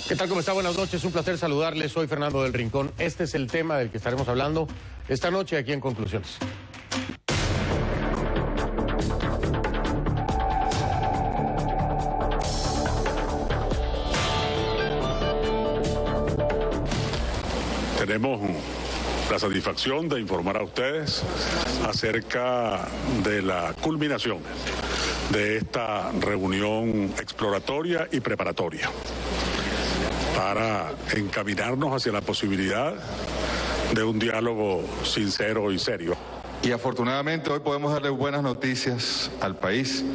¿Qué tal? ¿Cómo está? Buenas noches, un placer saludarles. Soy Fernando del Rincón. Este es el tema del que estaremos hablando esta noche aquí en Conclusiones. Tenemos la satisfacción de informar a ustedes acerca de la culminación de esta reunión exploratoria y preparatoria para encaminarnos hacia la posibilidad de un diálogo sincero y serio. Y afortunadamente hoy podemos darle buenas noticias al país.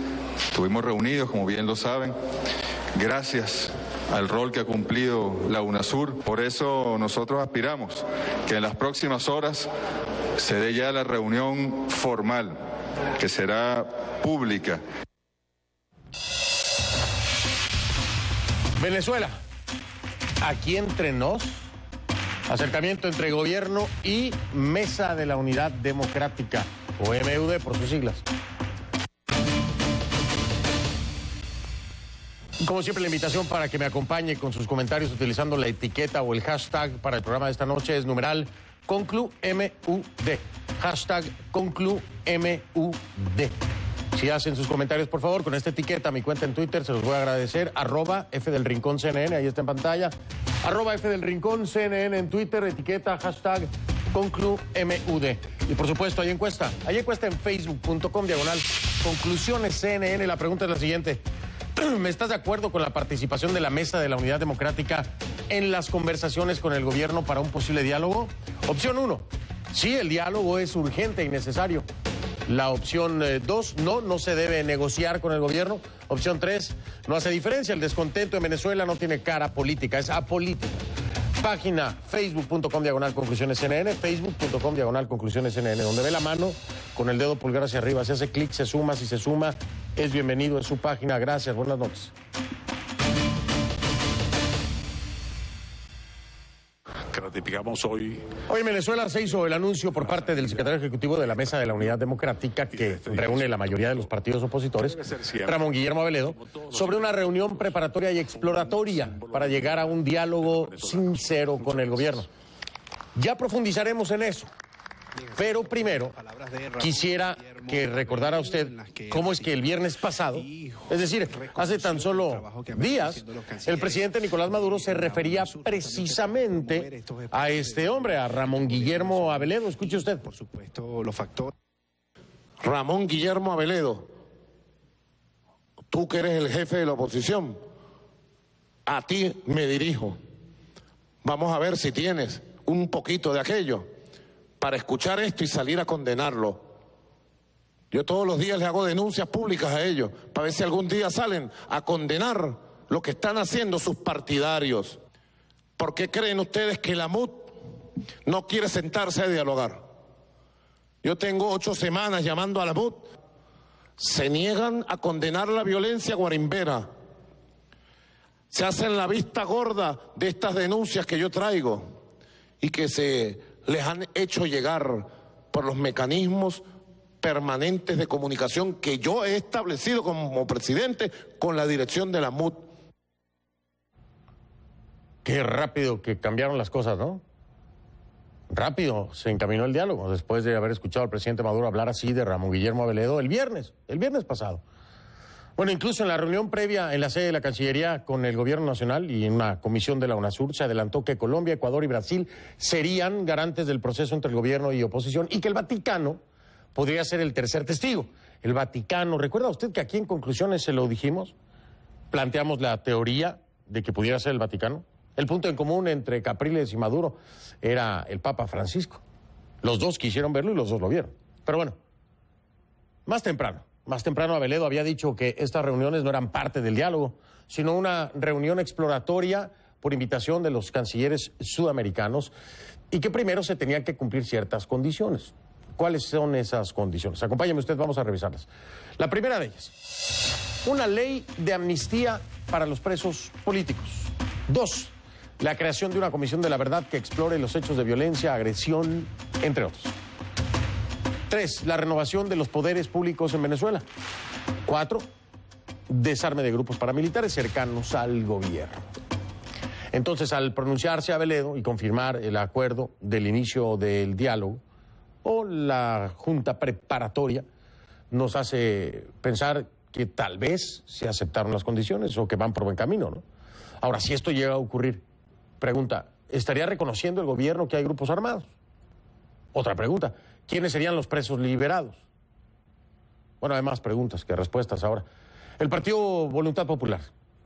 Estuvimos reunidos, como bien lo saben, gracias al rol que ha cumplido la UNASUR. Por eso nosotros aspiramos que en las próximas horas se dé ya la reunión formal, que será pública. Venezuela, aquí entre nos, acercamiento entre gobierno y Mesa de la Unidad Democrática, o MUD por sus siglas. Como siempre, la invitación para que me acompañe con sus comentarios utilizando la etiqueta o el hashtag para el programa de esta noche es numeral ConcluMUD. Hashtag ConcluMUD. Si hacen sus comentarios, por favor, con esta etiqueta, mi cuenta en Twitter, se los voy a agradecer. @FDelRincónCNN, ahí está en pantalla. @FDelRincónCNN en Twitter, etiqueta, hashtag ConcluMUD. Y por supuesto, hay encuesta. Hay encuesta en Facebook.com/ConclusionesCNN. La pregunta es la siguiente. ¿Me estás de acuerdo con la participación de la Mesa de la Unidad Democrática en las conversaciones con el gobierno para un posible diálogo? Opción 1, sí, el diálogo es urgente y necesario. La opción 2, no se debe negociar con el gobierno. Opción 3, no hace diferencia, el descontento en Venezuela no tiene cara política, es apolítica. Página facebook.com/conclusionesCNN, facebook.com/conclusionesCNN, donde ve la mano con el dedo pulgar hacia arriba, si hace clic, se suma, si se suma, es bienvenido, es su página. Gracias, buenas noches. Que ratificamos hoy. Hoy en Venezuela se hizo el anuncio por parte del secretario ejecutivo de la Mesa de la Unidad Democrática, que reúne la mayoría de los partidos opositores, Ramón Guillermo Aveledo, sobre una reunión preparatoria y exploratoria para llegar a un diálogo sincero con el gobierno. Ya profundizaremos en eso, pero primero quisiera que recordara usted cómo es que el viernes pasado, es decir, hace tan solo días, el presidente Nicolás Maduro se refería precisamente a este hombre, a Ramón Guillermo Aveledo. Escuche usted. Por supuesto, los factores. Ramón Guillermo Aveledo, tú que eres el jefe de la oposición, a ti me dirijo. Vamos a ver si tienes un poquito de aquello para escuchar esto y salir a condenarlo. Yo todos los días les hago denuncias públicas a ellos, para ver si algún día salen a condenar lo que están haciendo sus partidarios. ¿Por qué creen ustedes que la MUD no quiere sentarse a dialogar? Yo tengo 8 semanas llamando a la MUD. Se niegan a condenar la violencia guarimbera. Se hacen la vista gorda de estas denuncias que yo traigo y que se les han hecho llegar por los mecanismos permanentes de comunicación que yo he establecido como presidente con la dirección de la MUD. Qué rápido que cambiaron las cosas, ¿no? Rápido se encaminó el diálogo después de haber escuchado al presidente Maduro hablar así de Ramón Guillermo Aveledo el viernes pasado. Bueno, incluso en la reunión previa en la sede de la Cancillería con el Gobierno Nacional y en una comisión de la UNASUR se adelantó que Colombia, Ecuador y Brasil serían garantes del proceso entre el gobierno y oposición y que el Vaticano podría ser el tercer testigo. El Vaticano, ¿recuerda usted que aquí en Conclusiones se lo dijimos? Planteamos la teoría de que pudiera ser el Vaticano. El punto en común entre Capriles y Maduro era el Papa Francisco. Los dos quisieron verlo y los dos lo vieron. Pero bueno, más temprano Aveledo había dicho que estas reuniones no eran parte del diálogo, sino una reunión exploratoria por invitación de los cancilleres sudamericanos y que primero se tenían que cumplir ciertas condiciones. ¿Cuáles son esas condiciones? Acompáñeme usted, vamos a revisarlas. La primera de ellas, una ley de amnistía para los presos políticos. 2, la creación de una comisión de la verdad que explore los hechos de violencia, agresión, entre otros. 3, la renovación de los poderes públicos en Venezuela. 4, desarme de grupos paramilitares cercanos al gobierno. Entonces, al pronunciarse Abeledo y confirmar el acuerdo del inicio del diálogo o la junta preparatoria, nos hace pensar que tal vez se aceptaron las condiciones o que van por buen camino, ¿no? Ahora, si esto llega a ocurrir, pregunta, ¿estaría reconociendo el gobierno que hay grupos armados? Otra pregunta, ¿quiénes serían los presos liberados? Bueno, hay más preguntas que respuestas ahora. El Partido Voluntad Popular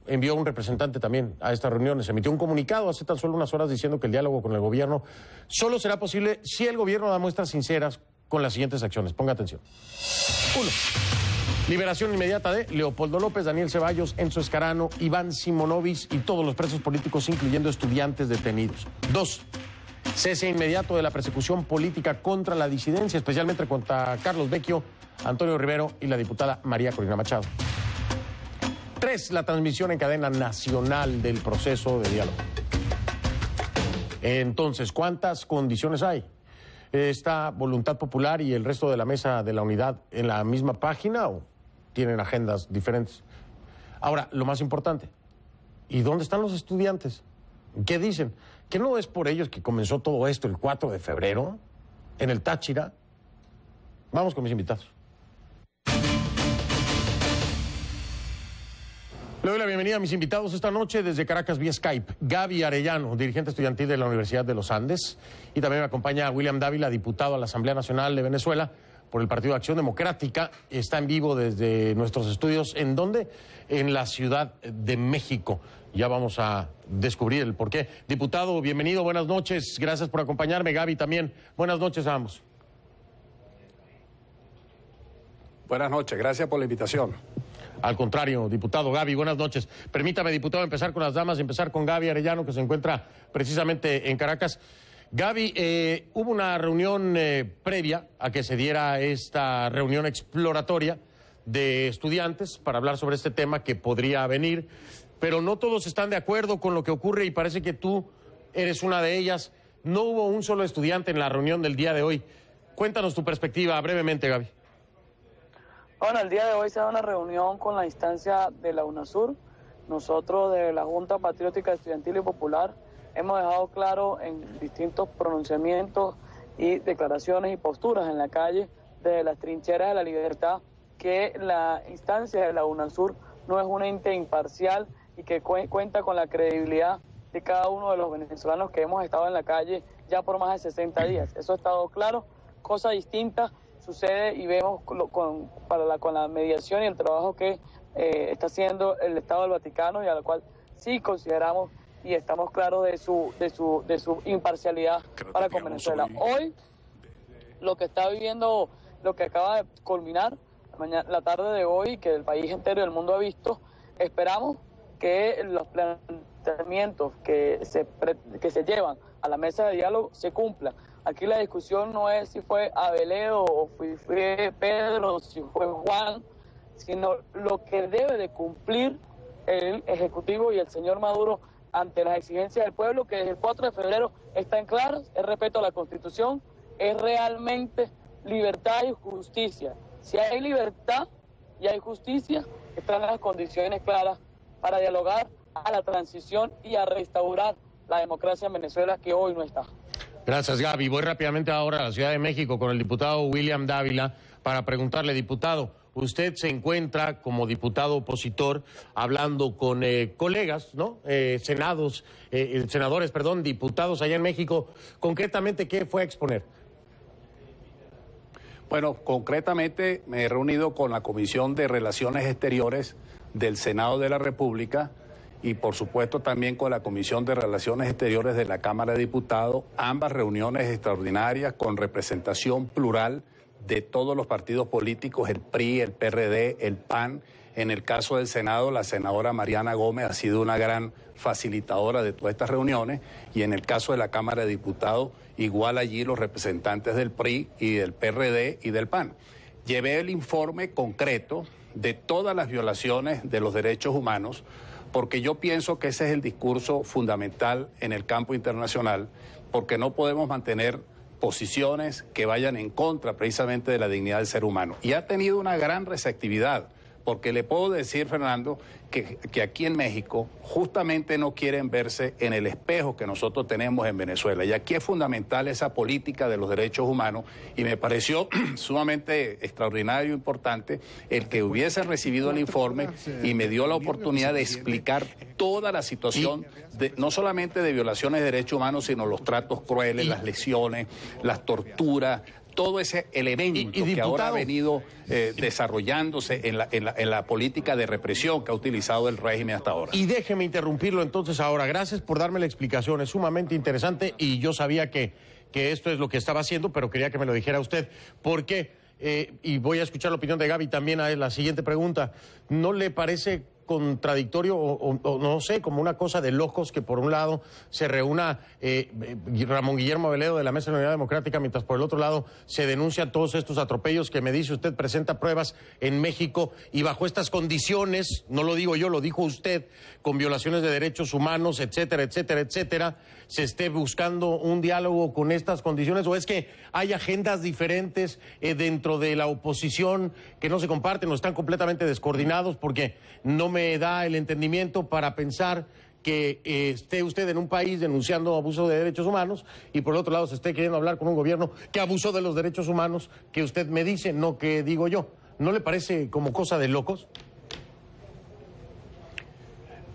envió un representante también a estas reuniones, emitió un comunicado hace tan solo unas horas diciendo que el diálogo con el gobierno solo será posible si el gobierno da muestras sinceras con las siguientes acciones. Ponga atención. 1. Liberación inmediata de Leopoldo López, Daniel Ceballos, Enzo Escarano, Iván Simonovic y todos los presos políticos, incluyendo estudiantes detenidos. 2. Cese inmediato de la persecución política contra la disidencia, especialmente contra Carlos Vecchio, Antonio Rivero y la diputada María Corina Machado. 3. La transmisión en cadena nacional del proceso de diálogo. Entonces, ¿cuántas condiciones hay? ¿Está Voluntad Popular y el resto de la Mesa de la Unidad en la misma página o tienen agendas diferentes? Ahora, lo más importante, ¿y dónde están los estudiantes? ¿Qué dicen? ¿Que no es por ellos que comenzó todo esto el 4 de febrero en el Táchira? Vamos con mis invitados. Le doy la bienvenida a mis invitados esta noche desde Caracas vía Skype. Gaby Arellano, dirigente estudiantil de la Universidad de los Andes. Y también me acompaña William Dávila, diputado a la Asamblea Nacional de Venezuela por el Partido de Acción Democrática. Está en vivo desde nuestros estudios. ¿En dónde? En la Ciudad de México. Ya vamos a descubrir el porqué. Diputado, bienvenido, buenas noches. Gracias por acompañarme. Gaby también. Buenas noches a ambos. Buenas noches, gracias por la invitación. Al contrario, diputado. Gaby, buenas noches. Permítame, diputado, empezar con las damas, empezar con Gaby Arellano, que se encuentra precisamente en Caracas. Gaby, hubo una reunión previa a que se diera esta reunión exploratoria de estudiantes para hablar sobre este tema que podría venir, pero no todos están de acuerdo con lo que ocurre y parece que tú eres una de ellas. No hubo un solo estudiante en la reunión del día de hoy. Cuéntanos tu perspectiva brevemente, Gaby. Bueno, el día de hoy se da una reunión con la instancia de la UNASUR. Nosotros de la Junta Patriótica Estudiantil y Popular hemos dejado claro en distintos pronunciamientos y declaraciones y posturas en la calle de las trincheras de la libertad que la instancia de la UNASUR no es un ente imparcial y que cuenta con la credibilidad de cada uno de los venezolanos que hemos estado en la calle ya por más de 60 días. Eso ha estado claro. Cosa distinta sucede y vemos con la mediación y el trabajo que está haciendo el Estado del Vaticano y a la cual sí consideramos y estamos claros de su imparcialidad para con Venezuela. Hoy lo que está viviendo, lo que acaba de culminar la tarde de hoy, que el país entero y el mundo ha visto, esperamos que los planteamientos que se llevan a la mesa de diálogo se cumplan. Aquí la discusión no es si fue Abeledo o fue Pedro o si fue Juan, sino lo que debe de cumplir el Ejecutivo y el señor Maduro ante las exigencias del pueblo, que desde el 4 de febrero están claras, es respeto a la Constitución, es realmente libertad y justicia. Si hay libertad y hay justicia, están las condiciones claras para dialogar a la transición y a restaurar la democracia en Venezuela, que hoy no está. Gracias, Gaby. Voy rápidamente ahora a la Ciudad de México con el diputado William Dávila para preguntarle, diputado, usted se encuentra como diputado opositor hablando con colegas, ¿no? Senadores, diputados allá en México. Concretamente, ¿qué fue a exponer? Bueno, concretamente me he reunido con la Comisión de Relaciones Exteriores del Senado de la República y por supuesto también con la Comisión de Relaciones Exteriores de la Cámara de Diputados, ambas reuniones extraordinarias con representación plural de todos los partidos políticos, el PRI, el PRD, el PAN. En el caso del Senado, la senadora Mariana Gómez ha sido una gran facilitadora de todas estas reuniones y en el caso de la Cámara de Diputados, igual allí los representantes del PRI y del PRD y del PAN. Llevé el informe concreto de todas las violaciones de los derechos humanos, porque yo pienso que ese es el discurso fundamental en el campo internacional, porque no podemos mantener posiciones que vayan en contra precisamente de la dignidad del ser humano. Y ha tenido una gran receptividad porque le puedo decir, Fernando, que aquí en México justamente no quieren verse en el espejo que nosotros tenemos en Venezuela. Y aquí es fundamental esa política de los derechos humanos y me pareció sumamente extraordinario e importante el que hubiese recibido el informe y me dio la oportunidad de explicar toda la situación, no solamente de violaciones de derechos humanos, sino los tratos crueles, las lesiones, las torturas, todo ese elemento que ahora ha venido desarrollándose en la política de represión que ha utilizado el régimen hasta ahora. Y déjeme interrumpirlo entonces ahora. Gracias por darme la explicación, es sumamente interesante y yo sabía que esto es lo que estaba haciendo, pero quería que me lo dijera usted. ¿Por qué? Y voy a escuchar la opinión de Gaby también a la siguiente pregunta. ¿No le parece contradictorio o no sé, como una cosa de locos que por un lado se reúna Ramón Guillermo Aveledo de la Mesa de la Unidad Democrática, mientras por el otro lado se denuncian todos estos atropellos que me dice usted presenta pruebas en México y bajo estas condiciones, no lo digo yo, lo dijo usted, con violaciones de derechos humanos, etcétera, etcétera, etcétera, se esté buscando un diálogo con estas condiciones o es que hay agendas diferentes dentro de la oposición que no se comparten o están completamente descoordinados porque no me da el entendimiento para pensar que esté usted en un país denunciando abuso de derechos humanos y por el otro lado se esté queriendo hablar con un gobierno que abusó de los derechos humanos que usted me dice, no que digo yo. ¿No le parece como cosa de locos?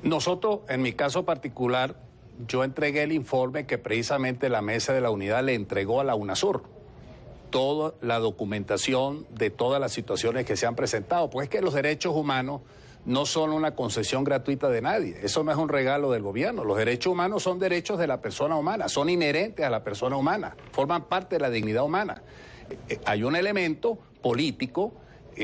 Nosotros, en mi caso particular, yo entregué el informe que precisamente la Mesa de la Unidad le entregó a la UNASUR. Toda la documentación de todas las situaciones que se han presentado, pues es que los derechos humanos no son una concesión gratuita de nadie, eso no es un regalo del gobierno, los derechos humanos son derechos de la persona humana, son inherentes a la persona humana, forman parte de la dignidad humana. Hay un elemento político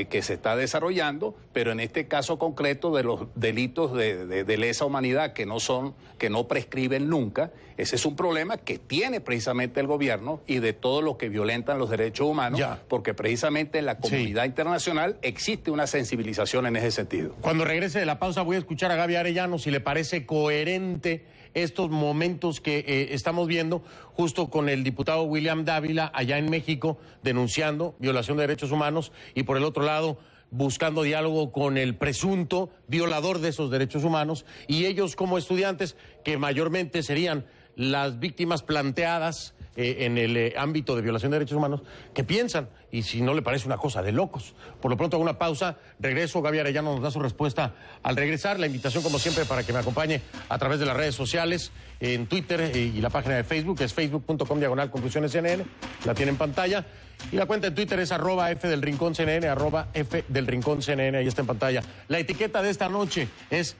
que se está desarrollando, pero en este caso concreto de los delitos de lesa humanidad que no prescriben nunca, ese es un problema que tiene precisamente el gobierno y de todos los que violentan los derechos humanos, porque precisamente en la comunidad internacional existe una sensibilización en ese sentido. Cuando regrese de la pausa voy a escuchar a Gaby Arellano si le parece coherente estos momentos que estamos viendo justo con el diputado William Dávila allá en México denunciando violación de derechos humanos y por el otro lado buscando diálogo con el presunto violador de esos derechos humanos y ellos como estudiantes que mayormente serían las víctimas planteadas en el ámbito de violación de derechos humanos, ¿qué piensan? Y si no le parece una cosa de locos. Por lo pronto hago una pausa, regreso, Gaby Arellano nos da su respuesta al regresar. La invitación como siempre para que me acompañe a través de las redes sociales, en Twitter y la página de Facebook, es facebook.com/conclusionesCNN, la tiene en pantalla. Y la cuenta en Twitter es @FDelRinconCNN, @FDelRinconCNN, ahí está en pantalla. La etiqueta de esta noche es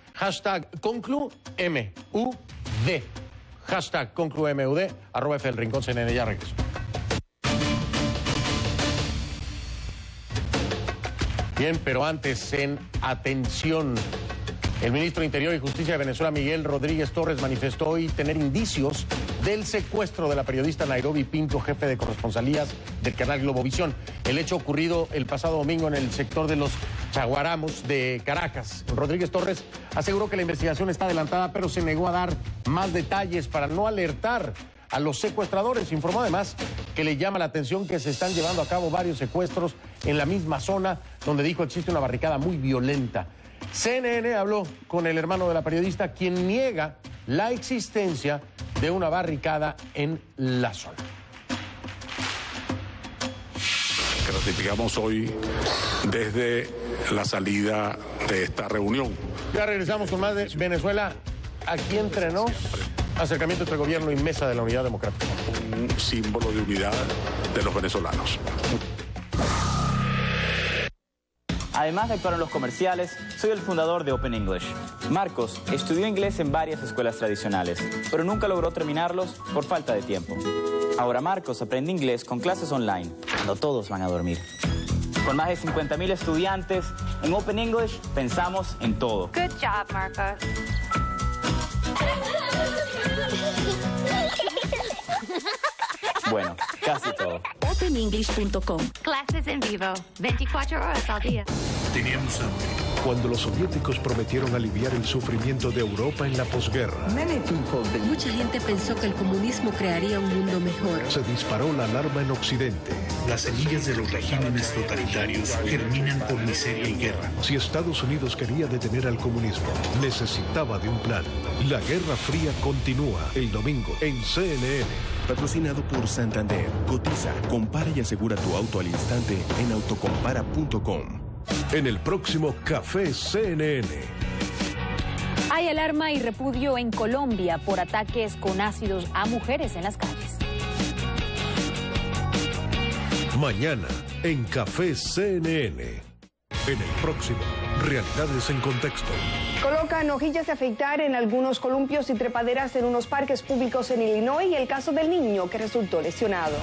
#ConcluMUD. #ConcluMUD, @FDelRinconCNN, ya regreso. Bien, pero antes, en atención, el ministro de Interior y Justicia de Venezuela, Miguel Rodríguez Torres, manifestó hoy tener indicios del secuestro de la periodista Nairobi Pinto, jefe de corresponsalías del canal Globovisión. El hecho ocurrido el pasado domingo en el sector de los Chaguaramos de Caracas. Rodríguez Torres aseguró que la investigación está adelantada, pero se negó a dar más detalles para no alertar a los secuestradores. Informó además que le llama la atención que se están llevando a cabo varios secuestros en la misma zona, donde dijo existe una barricada muy violenta. CNN habló con el hermano de la periodista, quien niega la existencia de una barricada en la zona. Que ratificamos hoy desde la salida de esta reunión. Ya regresamos con más de Venezuela. Aquí entre nos, acercamiento entre gobierno y Mesa de la Unidad Democrática. Un símbolo de unidad de los venezolanos. Además de actuar en los comerciales, soy el fundador de Open English. Marcos estudió inglés en varias escuelas tradicionales, pero nunca logró terminarlos por falta de tiempo. Ahora Marcos aprende inglés con clases online, cuando todos van a dormir. Con más de 50,000 estudiantes, en Open English pensamos en todo. Good job, Marcos. Bueno, casi todo. OpenEnglish.com. Clases en vivo, 24 horas al día. Teníamos hambre. Cuando los soviéticos prometieron aliviar el sufrimiento de Europa en la posguerra, mucha gente pensó que el comunismo crearía un mundo mejor. se disparó la alarma en Occidente. Las semillas de los regímenes totalitarios germinan por miseria y guerra. Si Estados Unidos quería detener al comunismo, necesitaba de un plan. La Guerra Fría continúa el domingo en CNN. Patrocinado por Santander. Cotiza, compara y asegura tu auto al instante en autocompara.com. En el próximo Café CNN. Hay alarma y repudio en Colombia por ataques con ácidos a mujeres en las calles. Mañana en Café CNN. En el próximo, Realidades en Contexto. Colocan hojillas de afeitar en algunos columpios y trepaderas en unos parques públicos en Illinois y el caso del niño que resultó lesionado.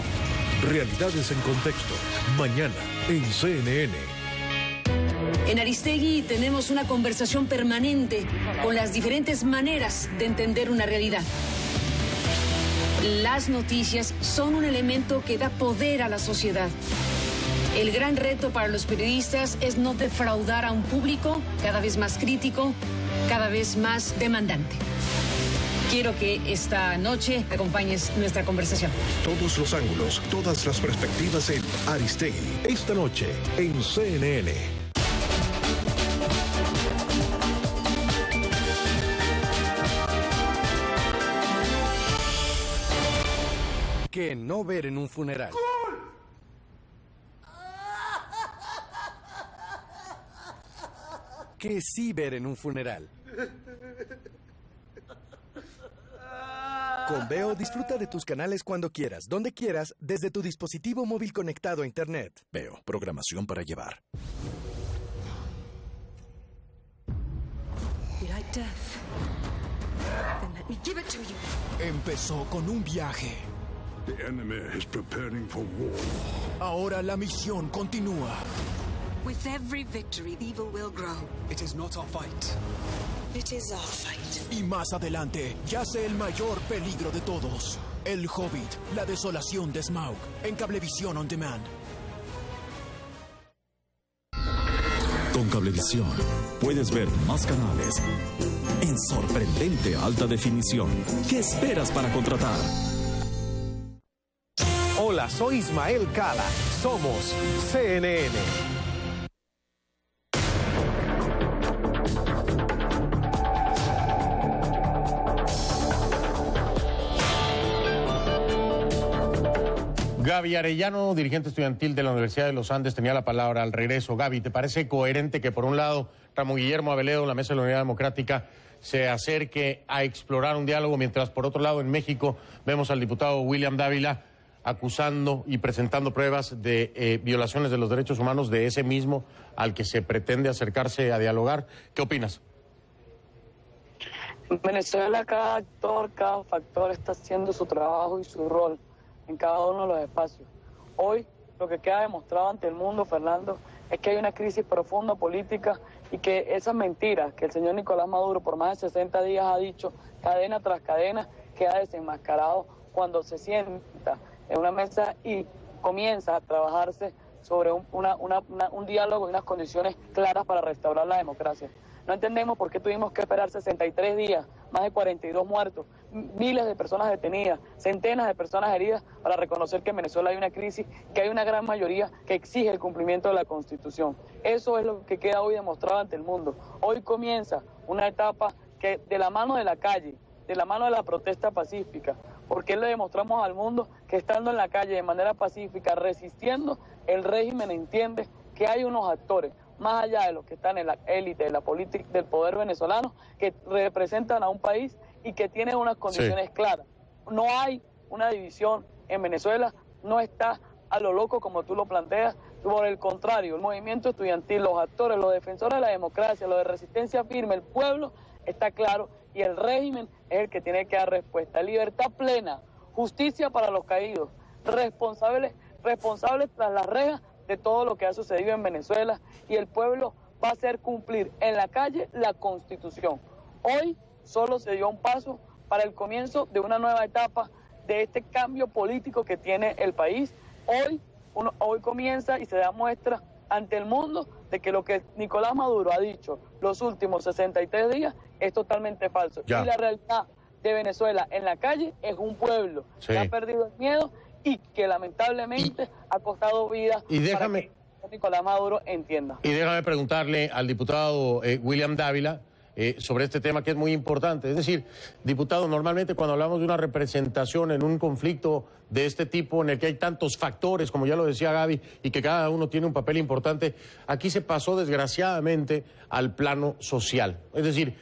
Realidades en Contexto. Mañana en CNN. En Aristegui tenemos una conversación permanente con las diferentes maneras de entender una realidad. Las noticias son un elemento que da poder a la sociedad. El gran reto para los periodistas es no defraudar a un público cada vez más crítico, cada vez más demandante. Quiero que esta noche acompañes nuestra conversación. Todos los ángulos, todas las perspectivas en Aristegui. Esta noche en CNN. Que no ver en un funeral. Que sí ver en un funeral. Con Veo disfruta de tus canales cuando quieras, donde quieras, desde tu dispositivo móvil conectado a Internet. Veo, programación para llevar. Empezó con un viaje. The enemy is preparing for war. Ahora la misión continúa. With every victory, evil will grow. It is not our fight. It is our fight. Y más adelante, yace el mayor peligro de todos. El Hobbit, la desolación de Smaug, en Cablevisión On Demand. Con Cablevisión puedes ver más canales en sorprendente alta definición. ¿Qué esperas para contratar? Hola, soy Ismael Cala. Somos CNN. Gaby Arellano, dirigente estudiantil de la Universidad de los Andes, tenía la palabra al regreso. Gaby, ¿te parece coherente que por un lado Ramón Guillermo Aveledo, la Mesa de la Unidad Democrática, se acerque a explorar un diálogo, mientras por otro lado en México vemos al diputado William Dávila acusando y presentando pruebas de violaciones de los derechos humanos de ese mismo al que se pretende acercarse a dialogar? ¿Qué opinas? En Venezuela cada actor, cada factor está haciendo su trabajo y su rol en cada uno de los espacios. Hoy lo que queda demostrado ante el mundo, Fernando, es que hay una crisis profunda política y que esas mentiras que el señor Nicolás Maduro por más de 60 días ha dicho, cadena tras cadena, queda desenmascarado cuando se sienta en una mesa y comienza a trabajarse sobre un diálogo y unas condiciones claras para restaurar la democracia. No entendemos por qué tuvimos que esperar 63 días, más de 42 muertos, miles de personas detenidas, centenas de personas heridas para reconocer que en Venezuela hay una crisis, que hay una gran mayoría que exige el cumplimiento de la Constitución. Eso es lo que queda hoy demostrado ante el mundo. Hoy comienza una etapa que de la mano de la calle, de la mano de la protesta pacífica, porque le demostramos al mundo que estando en la calle de manera pacífica, resistiendo, el régimen entiende que hay unos actores, más allá de los que están en la élite de la política del poder venezolano, que representan a un país y que tienen unas condiciones claras. No hay una división en Venezuela, no está a lo loco como tú lo planteas. Por el contrario, el movimiento estudiantil, los actores, los defensores de la democracia, los de resistencia firme, el pueblo está claro y el régimen es el que tiene que dar respuesta. Libertad plena, justicia para los caídos, responsables tras las rejas de todo lo que ha sucedido en Venezuela, y el pueblo va a hacer cumplir en la calle la Constitución. Hoy solo se dio un paso para el comienzo de una nueva etapa de este cambio político que tiene el país. Hoy comienza y se da muestra ante el mundo de que lo que Nicolás Maduro ha dicho los últimos 63 días es totalmente falso. Ya. Y la realidad de Venezuela en la calle es un pueblo que ha perdido el miedo y que lamentablemente ha costado vida para que Nicolás Maduro entienda. Y déjame preguntarle al diputado William Dávila sobre este tema que es muy importante. Es decir, diputado, normalmente cuando hablamos de una representación en un conflicto de este tipo, en el que hay tantos factores, como ya lo decía Gaby, y que cada uno tiene un papel importante, aquí se pasó desgraciadamente al plano social. Es decir,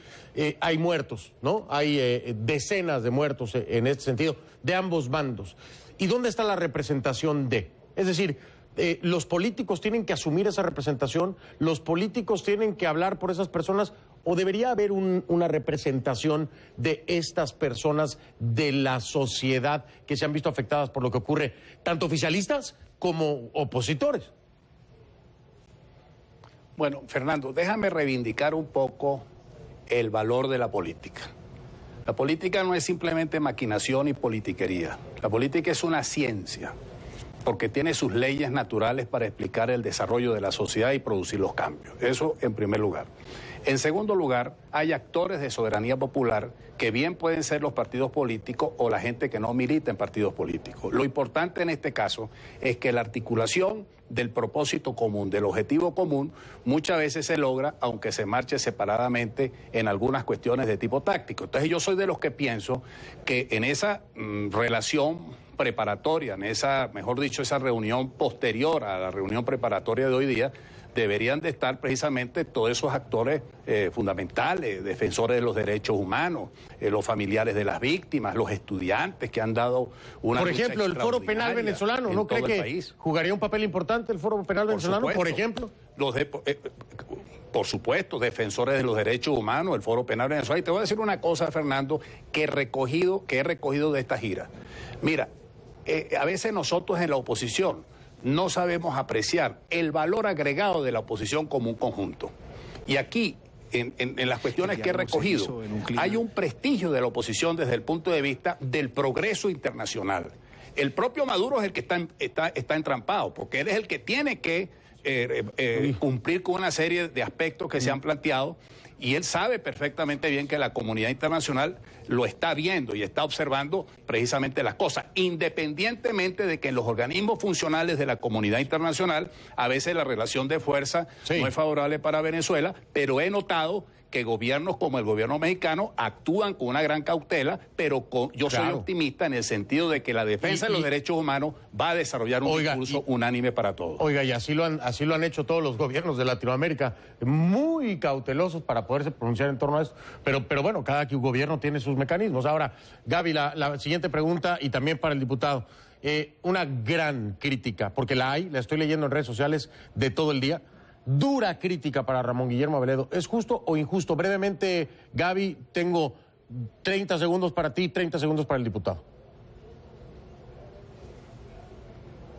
hay muertos, ¿no? Hay decenas de muertos en este sentido, de ambos bandos. ¿Y dónde está la representación de? Es decir, los políticos tienen que asumir esa representación, los políticos tienen que hablar por esas personas, o debería haber una representación de estas personas de la sociedad que se han visto afectadas por lo que ocurre, tanto oficialistas como opositores. Bueno, Fernando, déjame reivindicar un poco el valor de la política. La política no es simplemente maquinación y politiquería. La política es una ciencia, porque tiene sus leyes naturales para explicar el desarrollo de la sociedad y producir los cambios. Eso en primer lugar. En segundo lugar, hay actores de soberanía popular que bien pueden ser los partidos políticos o la gente que no milita en partidos políticos. Lo importante en este caso es que la articulación del propósito común, del objetivo común, muchas veces se logra, aunque se marche separadamente en algunas cuestiones de tipo táctico. Entonces yo soy de los que pienso que en esa relación preparatoria, en esa, mejor dicho, esa reunión posterior a la reunión preparatoria de hoy día, deberían de estar precisamente todos esos actores fundamentales, defensores de los derechos humanos, los familiares de las víctimas, los estudiantes que han dado una Por ejemplo, el Foro Penal venezolano, ¿no cree que jugaría un papel importante el Foro Penal venezolano, por ejemplo? Por supuesto, defensores de los derechos humanos, el Foro Penal venezolano. Y te voy a decir una cosa, Fernando, que he recogido de esta gira. Mira, a veces nosotros en la oposición no sabemos apreciar el valor agregado de la oposición como un conjunto. Y aquí, en las cuestiones que he recogido, hay un prestigio de la oposición desde el punto de vista del progreso internacional. El propio Maduro es el que está entrampado, porque él es el que tiene que cumplir con una serie de aspectos que se han planteado, y él sabe perfectamente bien que la comunidad internacional lo está viendo y está observando precisamente las cosas, independientemente de que en los organismos funcionales de la comunidad internacional a veces la relación de fuerza no es favorable para Venezuela, pero he notado que gobiernos como el gobierno mexicano actúan con una gran cautela, pero yo soy optimista en el sentido de que la defensa de los derechos humanos va a desarrollar un discurso unánime para todos. Oiga, y así lo han hecho todos los gobiernos de Latinoamérica, muy cautelosos para poderse pronunciar en torno a esto. Pero bueno, cada gobierno tiene sus mecanismos. Ahora, Gaby, la siguiente pregunta, y también para el diputado. Una gran crítica, porque la estoy leyendo en redes sociales de todo el día. Dura crítica para Ramón Guillermo Aveledo. ¿Es justo o injusto? Brevemente, Gaby, tengo 30 segundos para ti, 30 segundos para el diputado.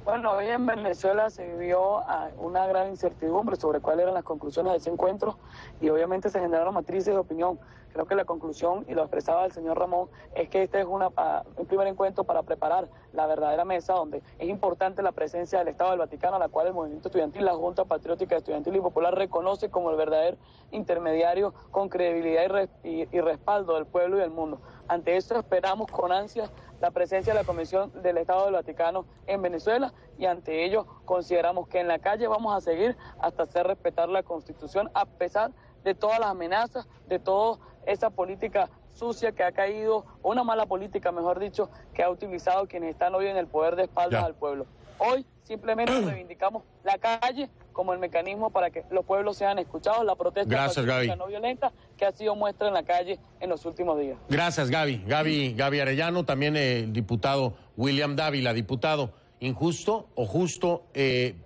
Bueno, hoy en Venezuela se vivió una gran incertidumbre sobre cuáles eran las conclusiones de ese encuentro y obviamente se generaron matrices de opinión. Creo que la conclusión, y lo expresaba el señor Ramón, es que este es un primer encuentro para preparar la verdadera mesa, donde es importante la presencia del Estado del Vaticano, a la cual el movimiento estudiantil, la Junta Patriótica Estudiantil y Popular reconoce como el verdadero intermediario con credibilidad y respaldo del pueblo y del mundo. Ante eso esperamos con ansias la presencia de la Comisión del Estado del Vaticano en Venezuela, y ante ello consideramos que en la calle vamos a seguir hasta hacer respetar la Constitución, a pesar de todas las amenazas, de toda esa política sucia que ha caído, o una mala política, mejor dicho, que ha utilizado quienes están hoy en el poder de espaldas al pueblo. Hoy simplemente reivindicamos la calle como el mecanismo para que los pueblos sean escuchados, la protesta pacífica no violenta que ha sido muestra en la calle en los últimos días. Gracias, Gaby. Gaby Arellano, también el diputado William Dávila. Diputado, ¿injusto o justo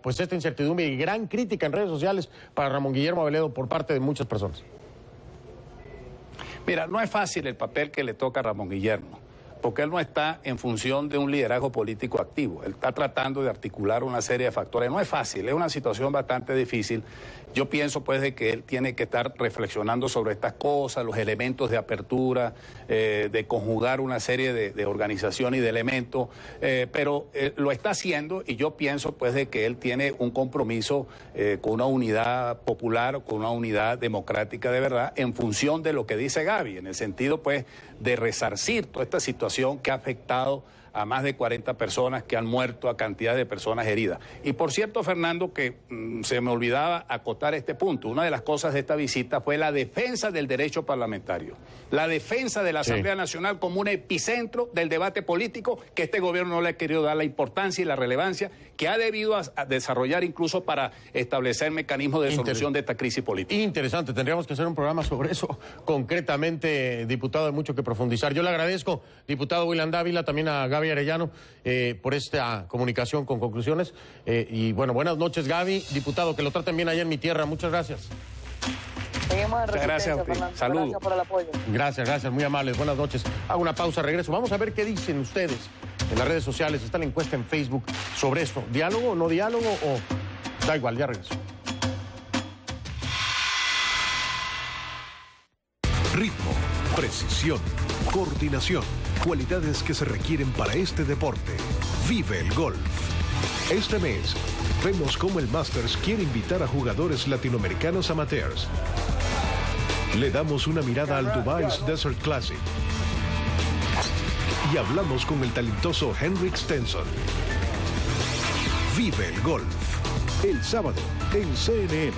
pues esta incertidumbre y gran crítica en redes sociales para Ramón Guillermo Aveledo por parte de muchas personas? Mira, no es fácil el papel que le toca a Ramón Guillermo. porque él no está en función de un liderazgo político activo. Él está tratando de articular una serie de factores. No es fácil, es una situación bastante difícil. Yo pienso pues de que él tiene que estar reflexionando sobre estas cosas, los elementos de apertura, de conjugar una serie de organización y de elementos, pero lo está haciendo, y yo pienso pues de que él tiene un compromiso con una unidad popular, con una unidad democrática de verdad, en función de lo que dice Gaby, en el sentido pues de resarcir toda esta situación que ha afectado a más de 40 personas, que han muerto, a cantidad de personas heridas. Y por cierto, Fernando, que se me olvidaba acotar este punto. Una de las cosas de esta visita fue la defensa del derecho parlamentario, la defensa de la Asamblea Nacional como un epicentro del debate político que este gobierno no le ha querido dar la importancia y la relevancia que ha debido a desarrollar incluso para establecer mecanismos de solución de esta crisis política. Interesante, tendríamos que hacer un programa sobre eso concretamente, diputado, hay mucho que profundizar. Yo le agradezco, diputado William Dávila, también a Gaby Arellano, por esta comunicación con conclusiones. Y bueno, buenas noches, Gaby. Diputado, que lo traten bien allá en mi tierra. Muchas gracias. Seguimos en Resistencia, Gracias, Fernando. Salud. Gracias por el apoyo. Gracias, muy amables. Buenas noches. Hago una pausa, regreso. Vamos a ver qué dicen ustedes en las redes sociales. Está la encuesta en Facebook sobre esto. ¿Diálogo o no diálogo? O da igual, ya regreso. Ritmo, precisión, coordinación, cualidades que se requieren para este deporte. Vive el golf. Este mes, vemos cómo el Masters quiere invitar a jugadores latinoamericanos amateurs. Le damos una mirada al Dubai's Desert Classic. Y hablamos con el talentoso Henrik Stenson. Vive el golf. El sábado, en CNN.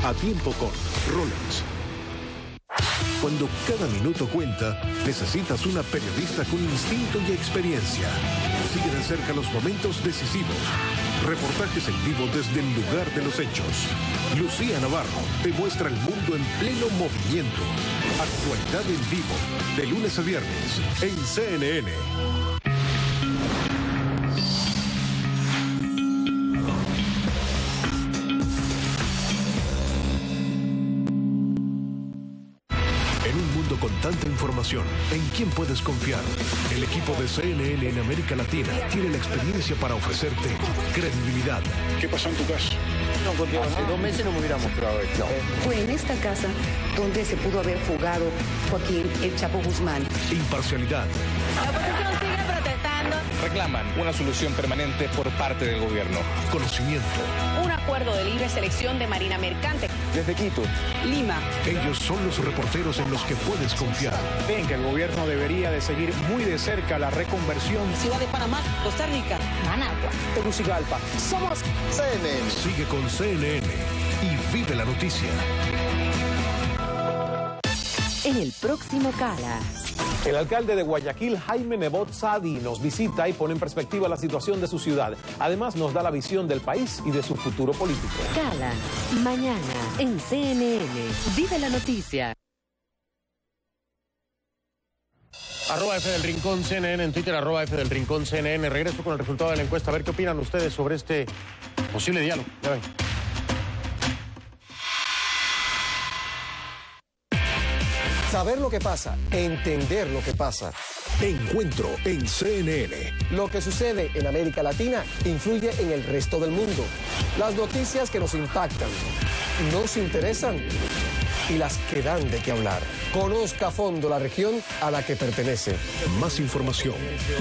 A tiempo con Rolex. Cuando cada minuto cuenta, necesitas una periodista con instinto y experiencia. Sigue de cerca los momentos decisivos. Reportajes en vivo desde el lugar de los hechos. Lucía Navarro te muestra el mundo en pleno movimiento. Actualidad en vivo, de lunes a viernes, en CNN. Con tanta información, ¿en quién puedes confiar? El equipo de CNN en América Latina tiene la experiencia para ofrecerte credibilidad. ¿Qué pasó en tu casa? No, porque hace 2 meses no me hubiera mostrado esto. Fue en esta casa donde se pudo haber fugado Joaquín El Chapo Guzmán. Imparcialidad. La oposición sigue protestando. Reclaman una solución permanente por parte del gobierno. Conocimiento. Un acuerdo de libre selección de Marina Mercante. Desde Quito, Lima. Ellos son los reporteros en los que puedes confiar. Ven que el gobierno debería de seguir muy de cerca la reconversión. Ciudad de Panamá, Costa Rica, Managua, Tegucigalpa. Somos CNN. Sigue con CNN y vive la noticia. En el próximo Cala. El alcalde de Guayaquil, Jaime Nebot Sadi, nos visita y pone en perspectiva la situación de su ciudad. Además, nos da la visión del país y de su futuro político. Cala, mañana en CNN. Vive la noticia. @F del Rincón CNN en Twitter, @F del Rincón CNN. Regreso con el resultado de la encuesta. A ver qué opinan ustedes sobre este posible diálogo. Ya ven. Saber lo que pasa, entender lo que pasa. Encuentro en CNN. Lo que sucede en América Latina influye en el resto del mundo. Las noticias que nos impactan, nos interesan y las que dan de qué hablar. Conozca a fondo la región a la que pertenece. Más información,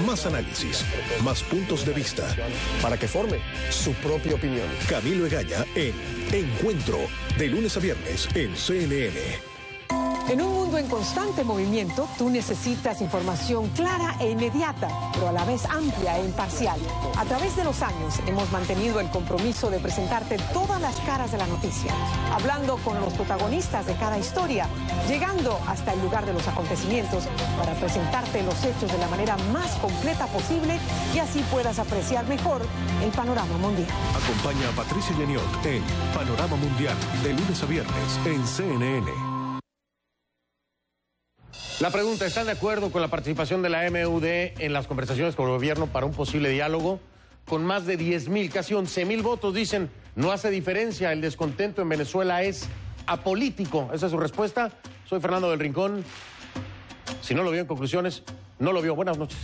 más análisis, más puntos de vista. Para que forme su propia opinión. Camilo Egaña en Encuentro, de lunes a viernes en CNN. En un mundo en constante movimiento, tú necesitas información clara e inmediata, pero a la vez amplia e imparcial. A través de los años hemos mantenido el compromiso de presentarte todas las caras de la noticia, hablando con los protagonistas de cada historia, llegando hasta el lugar de los acontecimientos para presentarte los hechos de la manera más completa posible y así puedas apreciar mejor el panorama mundial. Acompaña a Patricia Yaniot en Panorama Mundial, de lunes a viernes en CNN. La pregunta, ¿están de acuerdo con la participación de la MUD en las conversaciones con el gobierno para un posible diálogo? Con más de 10,000, casi 11,000 votos, dicen, no hace diferencia, el descontento en Venezuela es apolítico. Esa es su respuesta. Soy Fernando del Rincón. Si no lo vio en conclusiones, no lo vio. Buenas noches.